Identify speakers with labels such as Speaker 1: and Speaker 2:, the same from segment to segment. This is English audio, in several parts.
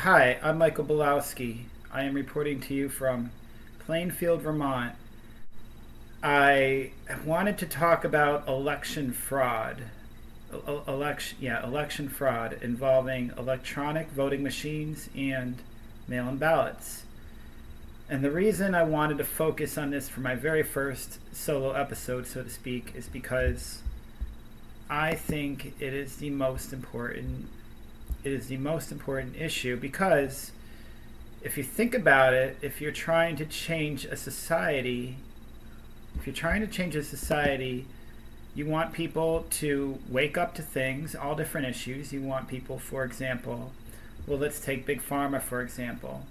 Speaker 1: Hi, I'm Michael Balowski. I am reporting to you from Plainfield, Vermont. I wanted to talk about election fraud. Election fraud involving electronic voting machines and mail-in ballots. And the reason I wanted to focus on this for my very first solo episode, so to speak, is because I think it is the most important. It is the most important issue because if you think about it, if you're trying to change a society, you want people to wake up to things, all different issues. You want people, for example, well, let's take Big Pharma, for example.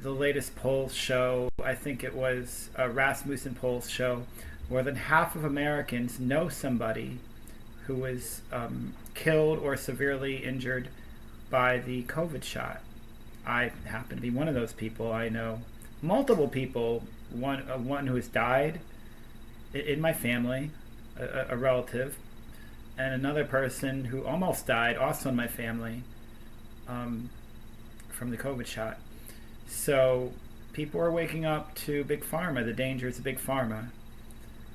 Speaker 1: The latest polls show, I think it was Rasmussen polls show, more than half of Americans know somebody who was killed or severely injured by the COVID shot. I happen to be one of those people. I know multiple people, one who has died in my family, a relative, and another person who almost died, also in my family, from the COVID shot. So people are waking up to Big Pharma, the dangers of Big Pharma.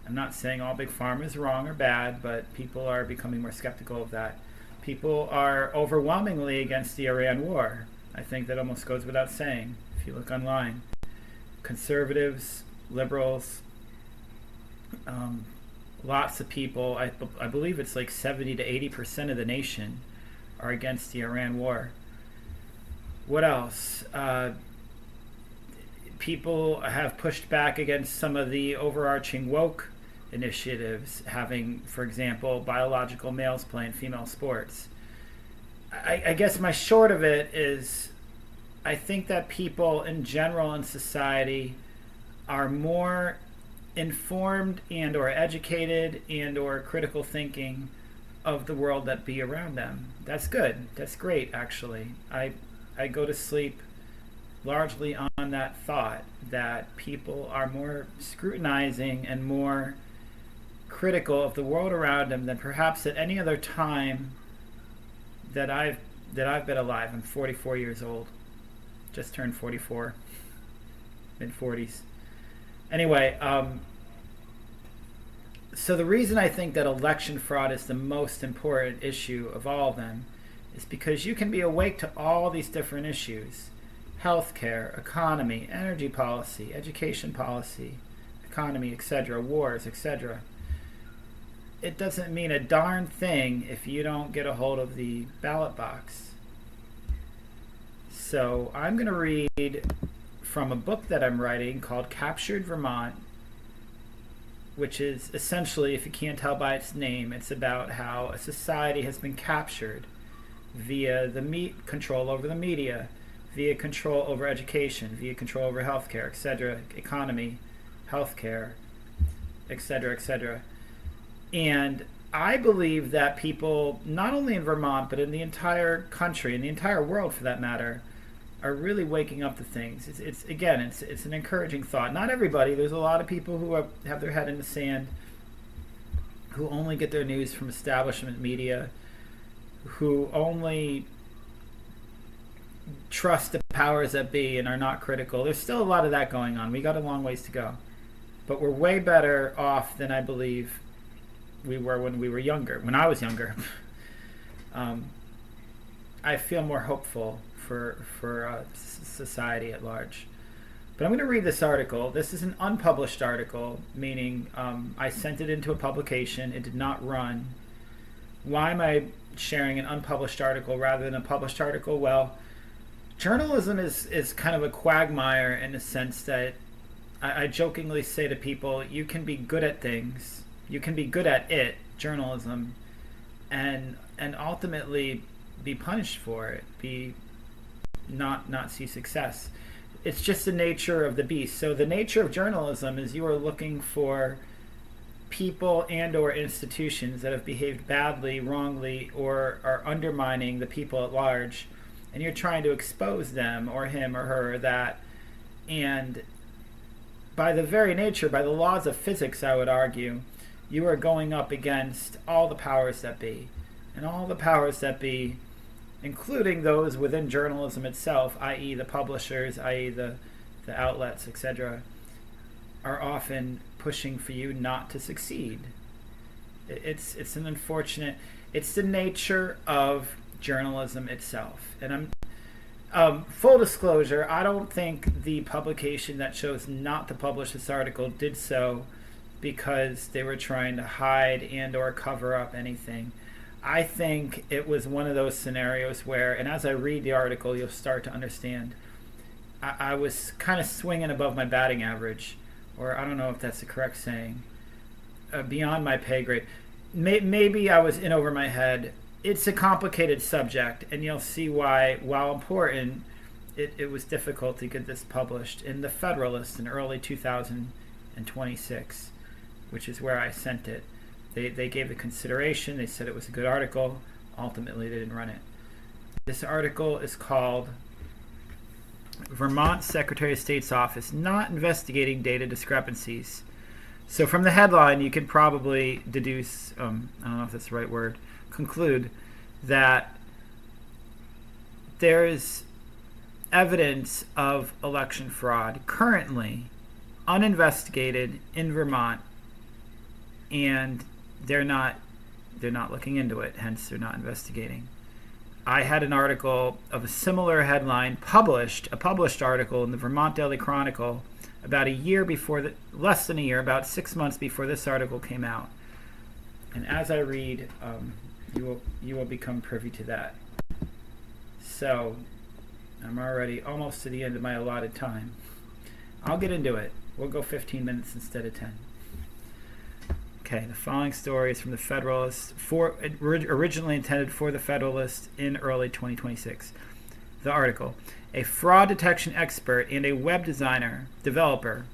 Speaker 1: I'm not saying all Big Pharma is wrong or bad, but people are becoming more skeptical of that. People are overwhelmingly against the Iran war. I think that almost goes without saying if you look online. Conservatives, liberals, lots of people, I believe it's like 70 to 80% of the nation are against the Iran war. What else? People have pushed back against some of the overarching woke initiatives, having, for example, biological males playing female sports. I guess my short of it is I think that people in general in society are more informed and or educated and or critical thinking of the world that be around them. That's good. That's great, actually. I go to sleep largely on that thought that people are more scrutinizing and more critical of the world around them than perhaps at any other time that I've been alive. I'm 44 years old. Just turned 44. Mid 40s. Anyway, so the reason I think that election fraud is the most important issue of all of them is because you can be awake to all these different issues: healthcare, economy, energy policy, education policy, economy, etc., wars, etc. It doesn't mean a darn thing if you don't get a hold of the ballot box. So I'm going to read from a book that I'm writing called Captured Vermont, which is essentially, if you can't tell by its name, it's about how a society has been captured via the control over the media, via control over education, via control over healthcare, etc., economy, healthcare, etc., etc. And I believe that people, not only in Vermont, but in the entire country, in the entire world for that matter, are really waking up to things. It's an encouraging thought. Not everybody. There's a lot of people who have their head in the sand, who only get their news from establishment media, who only trust the powers that be and are not critical. There's still a lot of that going on. We got a long ways to go. But we're way better off than I believe we were when we were younger, when I was younger. I feel more hopeful for society at large. But I'm going to read this article. This is an unpublished article, meaning I sent it into a publication. It did not run. Why am I sharing an unpublished article rather than a published article? Well, journalism is kind of a quagmire in the sense that I jokingly say to people, you can be good at things, you can be good at it, journalism, and ultimately be punished for it, be not see success. It's just the nature of the beast. So the nature of journalism is you are looking for people and or institutions that have behaved badly, wrongly, or are undermining the people at large, and you're trying to expose them or him or her or that. And by the very nature, by the laws of physics, I would argue, you are going up against all the powers that be. And all the powers that be including those within journalism itself, i.e. the publishers, i.e. the outlets, etc., are often pushing for you not to succeed. It's an unfortunate, it's the nature of journalism itself. And full disclosure, I don't think the publication that chose not to publish this article did so because they were trying to hide and or cover up anything. I think it was one of those scenarios where, and as I read the article, you'll start to understand, I was kind of swinging above my batting average, or I don't know if that's the correct saying, beyond my pay grade. Maybe I was in over my head. It's a complicated subject, and you'll see why, while important, it was difficult to get this published in the Federalist in early 2026, which is where I sent it. They gave it consideration. They said it was a good article. Ultimately, they didn't run it. This article is called Vermont Secretary of State's Office Not Investigating Data Discrepancies. So from the headline, you can probably deduce, I don't know if that's the right word, conclude that there is evidence of election fraud currently uninvestigated in Vermont, and they're not looking into it, hence they're not investigating. I had an article of a similar headline published, a published article in the Vermont Daily Chronicle about a year before, less than a year, about 6 months before this article came out. And as I read, you will become privy to that. So I'm already almost to the end of my allotted time. I'll get into it. We'll go 15 minutes instead of 10. Okay, the following story is from the Federalist, originally intended for the Federalist in early 2026. The article: a fraud detection expert and a web developer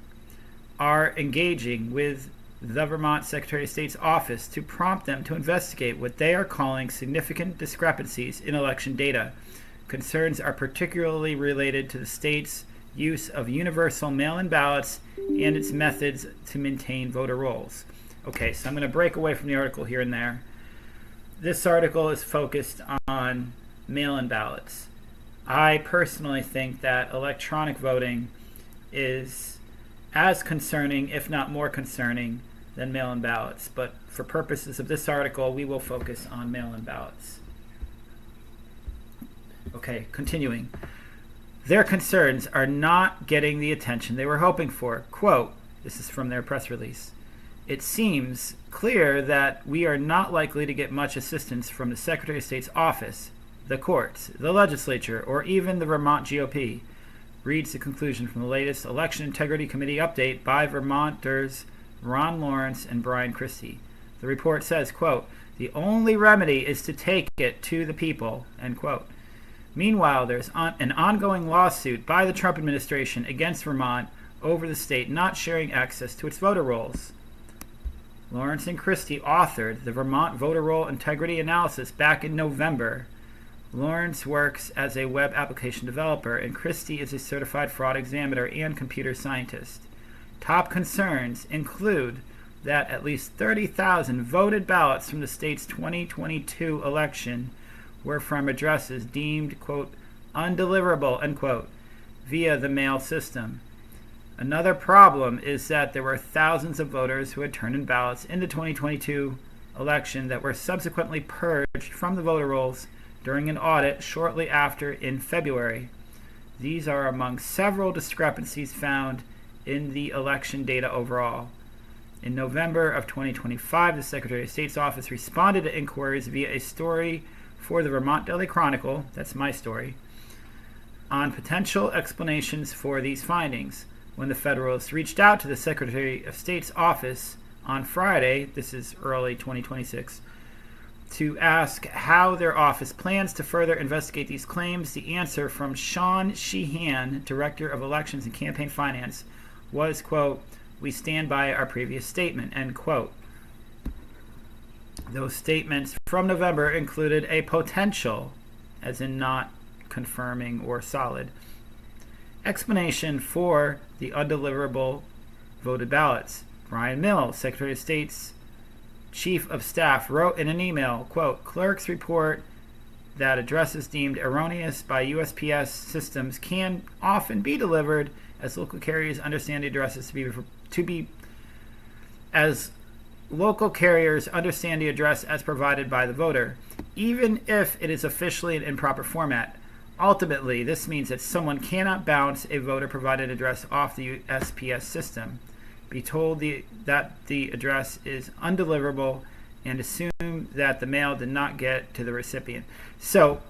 Speaker 1: are engaging with the Vermont Secretary of State's office to prompt them to investigate what they are calling significant discrepancies in election data. Concerns are particularly related to the state's use of universal mail-in ballots and its methods to maintain voter rolls. Okay, so I'm going to break away from the article here and there. This article is focused on mail-in ballots. I personally think that electronic voting is as concerning, if not more concerning, than mail-in ballots. But for purposes of this article, we will focus on mail-in ballots. Okay, continuing. Their concerns are not getting the attention they were hoping for. Quote, this is from their press release: it seems clear that we are not likely to get much assistance from the Secretary of State's office, the courts, the legislature, or even the Vermont GOP, reads the conclusion from the latest Election Integrity Committee update by Vermonters Ron Lawrence and Brian Christie. The report says, quote, the only remedy is to take it to the people, end quote. Meanwhile, there's an ongoing lawsuit by the Trump administration against Vermont over the state not sharing access to its voter rolls. Lawrence and Christie authored the Vermont Voter Roll Integrity Analysis back in November. Lawrence works as a web application developer, and Christie is a certified fraud examiner and computer scientist. Top concerns include that at least 30,000 voted ballots from the state's 2022 election were from addresses deemed, quote, undeliverable, unquote, via the mail system. Another problem is that there were thousands of voters who had turned in ballots in the 2022 election that were subsequently purged from the voter rolls during an audit shortly after in February. These are among several discrepancies found in the election data overall. In November of 2025, the Secretary of State's office responded to inquiries via a story for the Vermont Daily Chronicle, that's my story, on potential explanations for these findings. When the Federalist reached out to the Secretary of State's office on Friday, this is early 2026, to ask how their office plans to further investigate these claims, the answer from Sean Sheehan, Director of Elections and Campaign Finance, was, quote, we stand by our previous statement, end quote. Those statements from November included a potential, as in not confirming or solid, explanation for the undeliverable voted ballots. Brian Mills, Secretary of State's Chief of Staff, wrote in an email, quote, clerks report that addresses deemed erroneous by USPS systems can often be delivered as local carriers understand the addresses to be as local carriers understand the address as provided by the voter, even if it is officially an improper format. Ultimately, this means that someone cannot bounce a voter-provided address off the USPS system, be told that the address is undeliverable, and assume that the mail did not get to the recipient. So,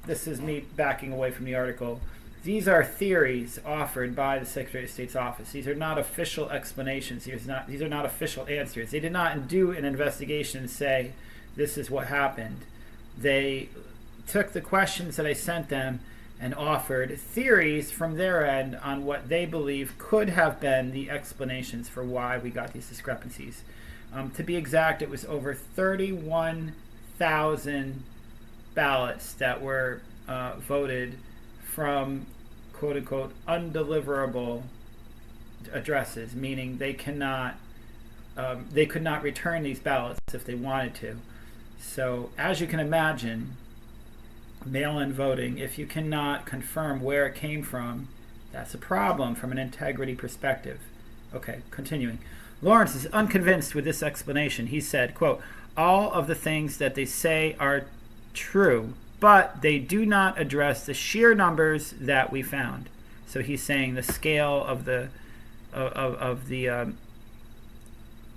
Speaker 1: this is me backing away from the article. These are theories offered by the Secretary of State's office. These are not official explanations. These are not official answers. They did not do an investigation and say, this is what happened. They took the questions that I sent them and offered theories from their end on what they believe could have been the explanations for why we got these discrepancies. To be exact, it was over 31,000 ballots that were voted from quote-unquote undeliverable addresses, meaning they could not return these ballots if they wanted to. So as you can imagine, mail-in voting, if you cannot confirm where it came from, that's a problem from an integrity perspective. Okay, continuing. Lawrence is unconvinced with this explanation. He said, quote, all of the things that they say are true, but they do not address the sheer numbers that we found. So he's saying the scale of the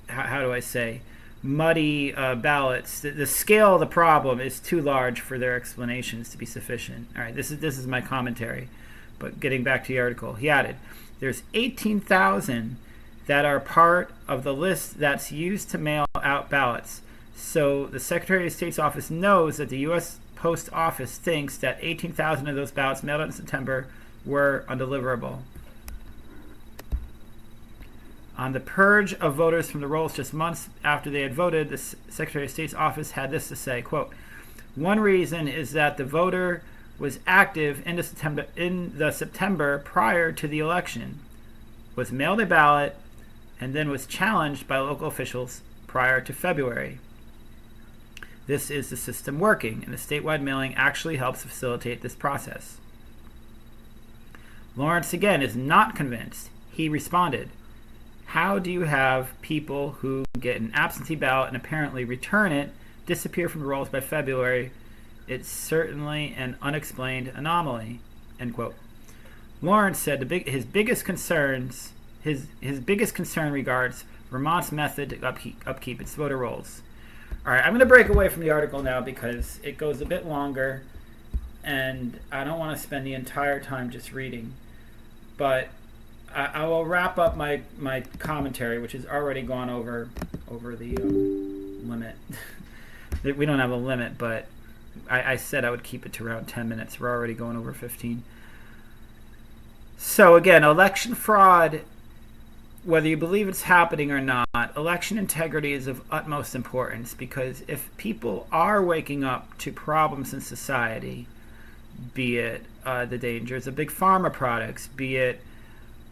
Speaker 1: how do I say, muddy ballots. The scale of the problem is too large for their explanations to be sufficient. All right, this is my commentary. But getting back to the article, he added, there's 18,000 that are part of the list that's used to mail out ballots. So the Secretary of State's office knows that the U.S. Post Office thinks that 18,000 of those ballots mailed out in September were undeliverable. On the purge of voters from the rolls just months after they had voted, the Secretary of State's office had this to say, quote, one reason is that the voter was active in the September prior to the election, was mailed a ballot, and then was challenged by local officials prior to February. This is the system working, and the statewide mailing actually helps facilitate this process. Lawrence, again, is not convinced. He responded, how do you have people who get an absentee ballot and apparently return it disappear from the rolls by February? It's certainly an unexplained anomaly, end quote. Lawrence said his biggest concern regards Vermont's method to upkeep its voter rolls. All right, I'm going to break away from the article now because it goes a bit longer, and I don't want to spend the entire time just reading. But I will wrap up my commentary, which has already gone over the limit. We don't have a limit, but I said I would keep it to around 10 minutes. We're already going over 15. So again, election fraud, whether you believe it's happening or not, election integrity is of utmost importance, because if people are waking up to problems in society, be it the dangers of big pharma products, be it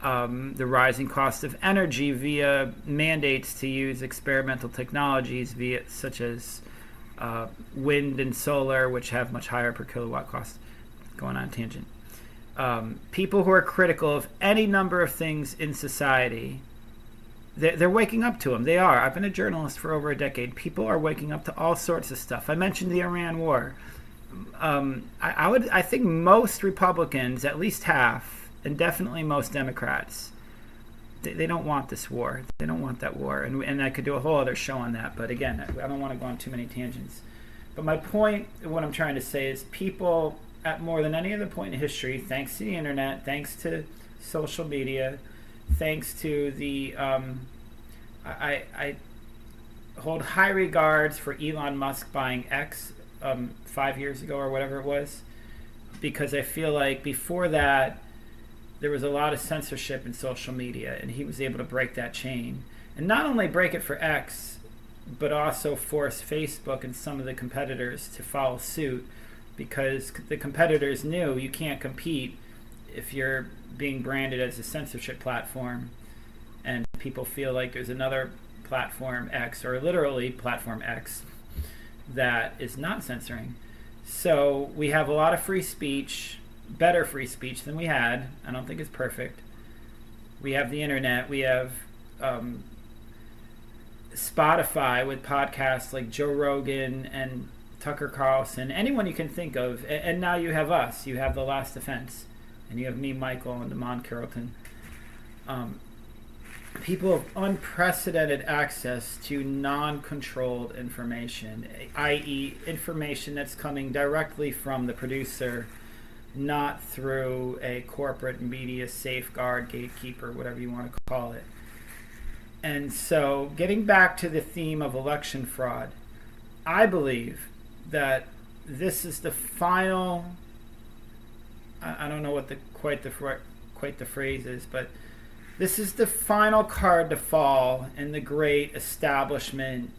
Speaker 1: the rising cost of energy via mandates to use experimental technologies, such as wind and solar, which have much higher per kilowatt cost. Going on a tangent. People who are critical of any number of things in society, they're waking up to them. They are. I've been a journalist for over a decade. People are waking up to all sorts of stuff. I mentioned the Iran war. I think most Republicans, at least half, and definitely most Democrats, they don't want this war. They don't want that war. And I could do a whole other show on that. But again, I don't want to go on too many tangents. But my point, what I'm trying to say is, people at more than any other point in history, thanks to the internet, thanks to social media, thanks to the I hold high regards for Elon Musk buying X 5 years ago or whatever it was, because I feel like before that there was a lot of censorship in social media, and he was able to break that chain, and not only break it for X, but also force Facebook and some of the competitors to follow suit, because the competitors knew you can't compete if you're being branded as a censorship platform, and people feel like there's another platform X, or literally platform X, that is not censoring. So we have a lot of free speech, better free speech than we had. I don't think it's perfect. We have the internet. We have Spotify with podcasts like Joe Rogan and Tucker Carlson, anyone you can think of. And now you have us. You have The Last Defense. And you have me, Michael, and Damon Carrollton. People have unprecedented access to non-controlled information, i.e. information that's coming directly from the producer, not through a corporate media safeguard, gatekeeper, whatever you want to call it. And so getting back to the theme of election fraud, I believe that this is the final, I don't know what quite the phrase is, but this is the final card to fall in the great establishment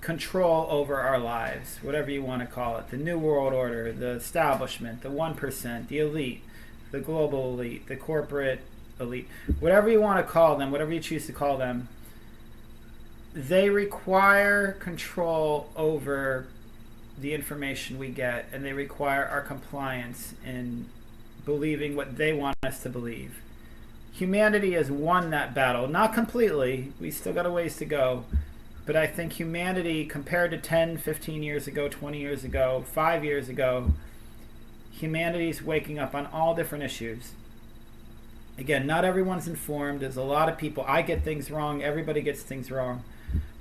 Speaker 1: control over our lives, whatever you want to call it. The New World Order, the establishment, the 1%, the elite, the global elite, the corporate elite, whatever you want to call them, whatever you choose to call them, they require control over the information we get, and they require our compliance in believing what they want us to believe. Humanity has won that battle. Not completely. We still got a ways to go. But I think humanity, compared to 10, 15 years ago, 20 years ago, 5 years ago, humanity's waking up on all different issues. Again, not everyone's informed. There's a lot of people. I get things wrong. Everybody gets things wrong.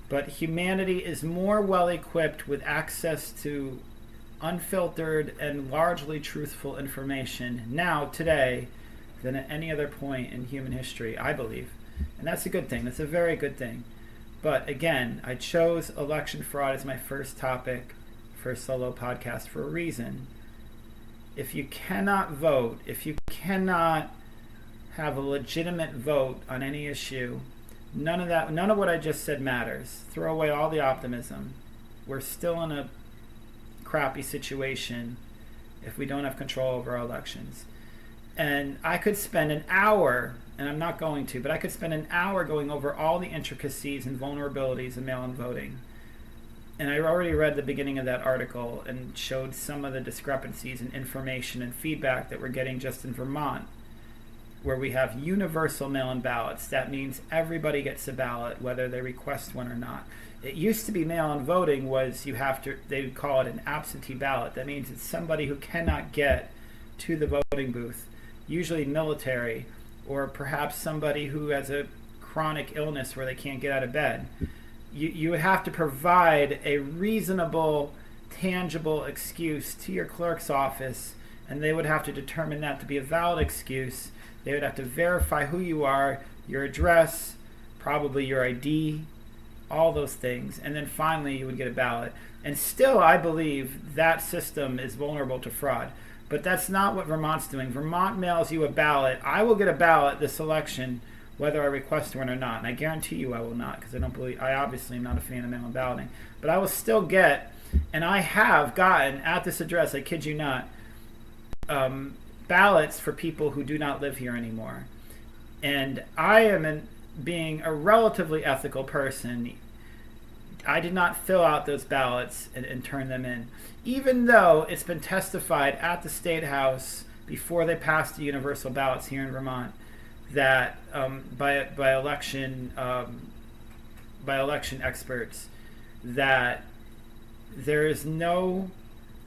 Speaker 1: But humanity is more well equipped with access to unfiltered and largely truthful information now, today, than at any other point in human history, I believe. And that's a good thing. That's a very good thing. But again, I chose election fraud as my first topic for a solo podcast for a reason. If you cannot vote, if you cannot have a legitimate vote on any issue, none of what I just said matters. Throw away all the optimism. We're still in a crappy situation if we don't have control over our elections. And I could spend an hour, and I'm not going to, but I could spend an hour going over all the intricacies and vulnerabilities of mail-in voting. And I already read the beginning of that article and showed some of the discrepancies in information and feedback that we're getting just in Vermont, where we have universal mail-in ballots. That means everybody gets a ballot, whether they request one or not. It used to be mail-in voting was they would call it an absentee ballot. That means it's somebody who cannot get to the voting booth, usually military, or perhaps somebody who has a chronic illness where they can't get out of bed. You would have to provide a reasonable, tangible excuse to your clerk's office, and they would have to determine that to be a valid excuse. They would have to verify who you are, your address, probably your ID, all those things, and then finally you would get a ballot. And still, I believe that system is vulnerable to fraud. But that's not what Vermont's doing. Vermont mails you a ballot. I will get a ballot this election, whether I request one or not. And I guarantee you I will not, because I obviously am not a fan of mail-in balloting. But I will still get, and I have gotten at this address, I kid you not, ballots for people who do not live here anymore. And I am being a relatively ethical person. I did not fill out those ballots and turn them in, even though it's been testified at the State House before they passed the universal ballots here in Vermont that by election experts that there is no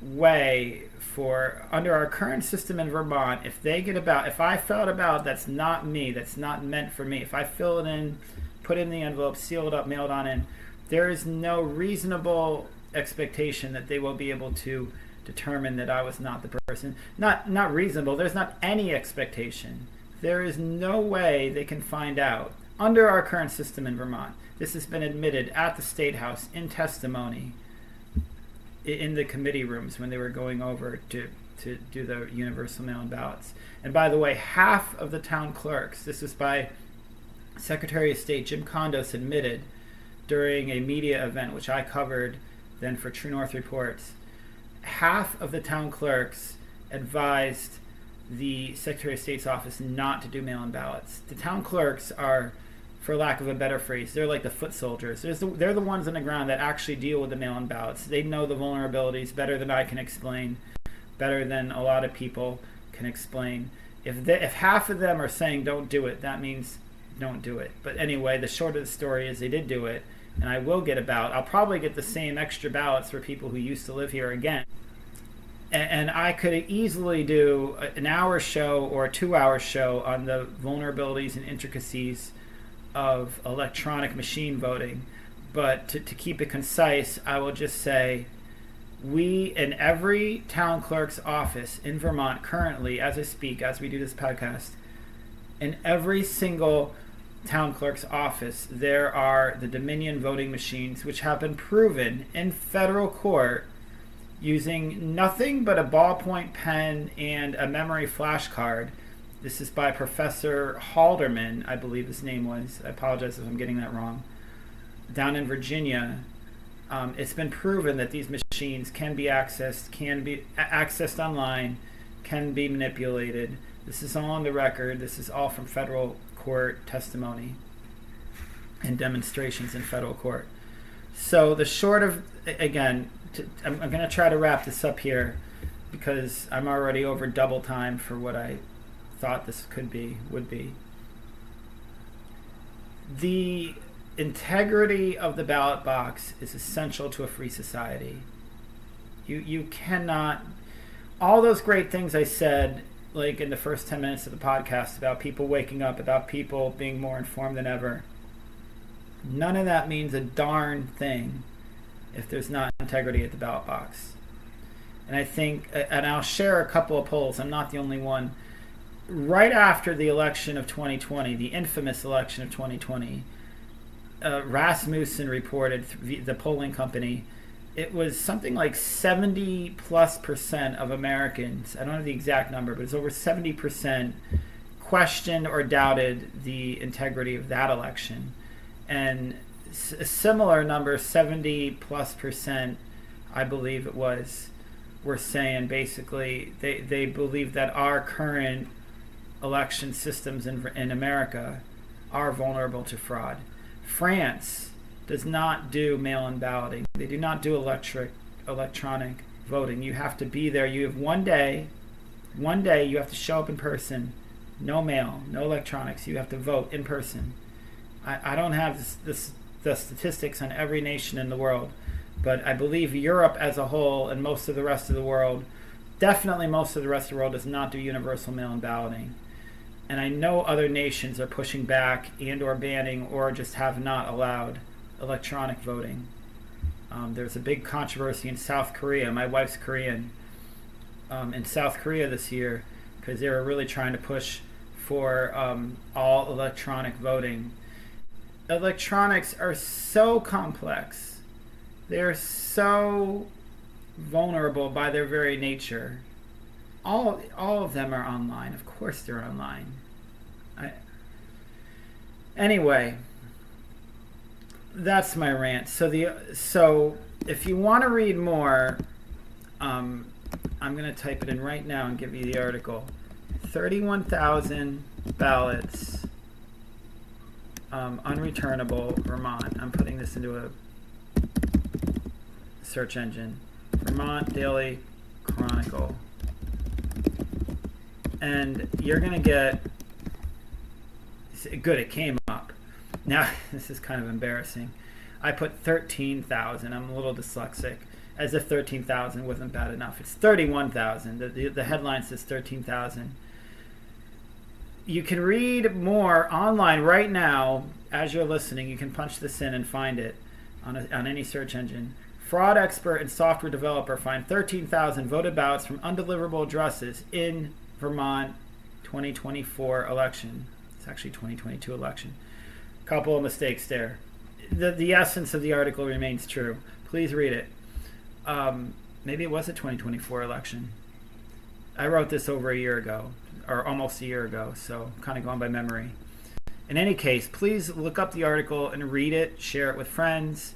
Speaker 1: way for, under our current system in Vermont, if I fill out a ballot that's not me, that's not meant for me, if I fill it in, put it in the envelope, seal it up, mail it on in, there is no reasonable expectation that they will be able to determine that I was not the person. Not reasonable. There's not any expectation. There is no way they can find out under our current system in Vermont. This has been admitted at the State House in testimony in the committee rooms when they were going over to do the universal mail-in ballots. And by the way, half of the town clerks, this is by Secretary of State Jim Condos, admitted during a media event, which I covered then for True North Reports, half of the town clerks advised the Secretary of State's office not to do mail-in ballots. The town clerks are for lack of a better phrase. They're like the foot soldiers. They're the ones on the ground that actually deal with the mail-in ballots. They know the vulnerabilities better than I can explain, better than a lot of people can explain. If half of them are saying don't do it, that means don't do it. But anyway, the short of the story is they did do it, and I will get a ballot. I'll probably get the same extra ballots for people who used to live here again. And I could easily do an hour show or a 2-hour show on the vulnerabilities and intricacies of electronic machine voting. But to keep it concise, I will just say we, in every town clerk's office in Vermont currently, as I speak, as we do this podcast, in every single town clerk's office, there are the Dominion voting machines, which have been proven in federal court using nothing but a ballpoint pen and a memory flash card. This is by Professor Halderman, I believe his name was. I apologize if I'm getting that wrong. Down in Virginia, it's been proven that these machines can be accessed online, can be manipulated. This is all on the record. This is all from federal court testimony and demonstrations in federal court. So the short of, again, I'm going to try to wrap this up here because I'm already over double time for what I thought this would be. The integrity of the ballot box is essential to a free society. You cannot, all those great things I said, like in the first 10 minutes of the podcast about people waking up, about people being more informed than ever, none of that means a darn thing if there's not integrity at the ballot box. And I think, and I'll share a couple of polls, I'm not the only one. Right after the election of 2020, the infamous election of 2020, Rasmussen reported, the polling company, it was something like 70+% of Americans, I don't have the exact number, but it's over 70% questioned or doubted the integrity of that election. And a similar number, 70+%, I believe it was, were saying basically they believe that our current election systems in America are vulnerable to fraud. France does not do mail-in balloting. They do not do electronic voting. You have to be there. You have one day you have to show up in person. No mail, no electronics. You have to vote in person. I don't have the statistics on every nation in the world, but I believe Europe as a whole and most of the rest of the world, definitely most of the rest of the world, does not do universal mail-in balloting. And I know other nations are pushing back and or banning or just have not allowed electronic voting. There's a big controversy in South Korea. My wife's Korean. In South Korea this year, because they were really trying to push for all electronic voting. Electronics are so complex. They're so vulnerable by their very nature. All of them are online. Of course they're online. Anyway, that's my rant. So if you want to read more, I'm going to type it in right now and give you the article. 31,000 ballots, unreturnable, Vermont. I'm putting this into a search engine. Vermont Daily Chronicle. And you're going to get, good, it came up. Now, this is kind of embarrassing. I put 13,000. I'm a little dyslexic. As if 13,000 wasn't bad enough. It's 31,000. The headline says 13,000. You can read more online right now as you're listening. You can punch this in and find it on any search engine. Fraud expert and software developer find 13,000 voted ballots from undeliverable addresses in Vermont 2024 election. It's actually 2022 election. Couple of mistakes there. The essence of the article remains true. Please read it. Maybe it was a 2024 election. I wrote this over a year ago, or almost a year ago, so I'm kind of going by memory. In any case, please look up the article and read it, share it with friends.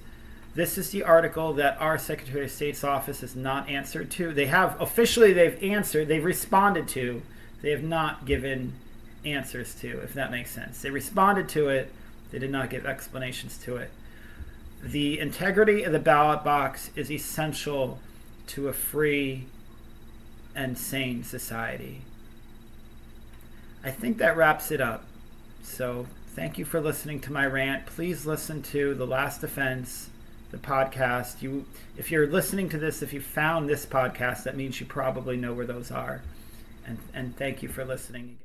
Speaker 1: This is the article that our Secretary of State's office has not answered to. They have, officially they've answered, they've responded to, they have not given answers to, if that makes sense. They responded to it, They did not give explanations to it. The integrity of the ballot box is essential to a free and sane society. I think that wraps it up. So thank you for listening to my rant. Please listen to The Last Defense, the podcast. If you're listening to this, if you found this podcast, that means you probably know where those are. And thank you for listening.